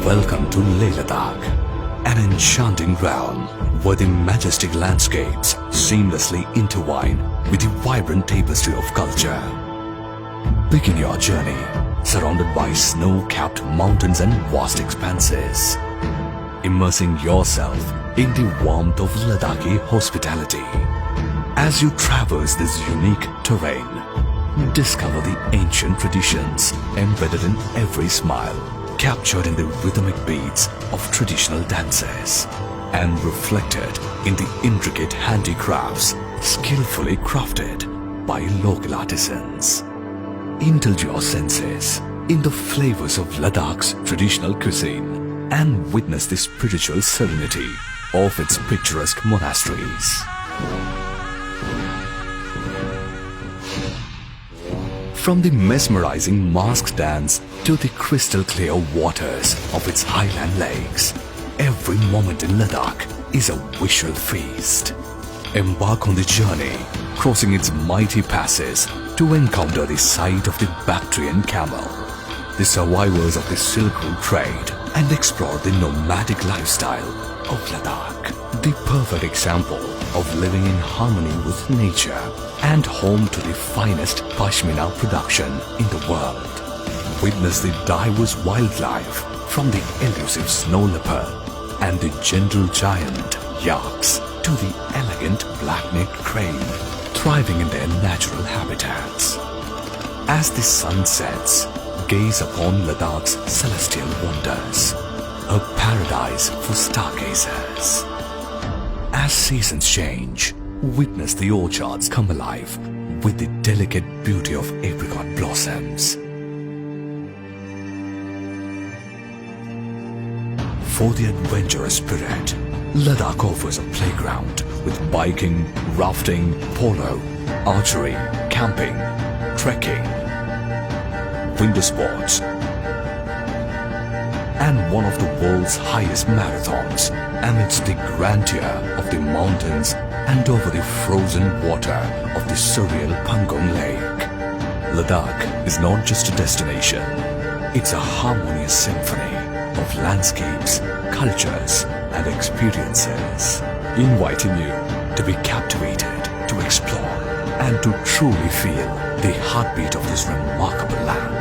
Welcome to Ladakh, an enchanting realm where the majestic landscapes seamlessly intertwine with the vibrant tapestry of culture. Begin your journey surrounded by snow-capped mountains and vast expanses, immersing yourself in the warmth of Ladakhi hospitality. As you traverse this unique terrain, discover the ancient traditions embedded in every smile, captured in the rhythmic beats of traditional dances, and reflected in the intricate handicrafts skillfully crafted by local artisans. Indulge your senses in the flavors of Ladakh's traditional cuisine and witness the spiritual serenity of its picturesque monasteries. From the mesmerizing mask dance to the crystal clear waters of its highland lakes, every moment in Ladakh is a visual feast. Embark on the journey, crossing its mighty passes to encounter the sight of the Bactrian camel, the survivors of the Silk Route trade, and explore the nomadic lifestyle of Ladakh, the perfect example of living in harmony with nature and home to the finest pashmina production in the world. Witness the diverse wildlife, from the elusive snow leopard and the gentle giant yaks to the elegant black-necked crane, thriving in their natural habitats. As the sun sets, gaze upon Ladakh's celestial wonders, a paradise for stargazers. As seasons change, witness the orchards come alive with the delicate beauty of apricot blossoms. For the adventurous spirit, Ladakh offers a playground with biking, rafting, polo, archery, camping, trekking, winter sports, and one of the world's highest marathons amidst the grandeur of the mountains and over the frozen water of the surreal Pangong Lake. Ladakh is not just a destination, it's a harmonious symphony of landscapes, cultures, and experiences, inviting you to be captivated, to explore, and to truly feel the heartbeat of this remarkable land.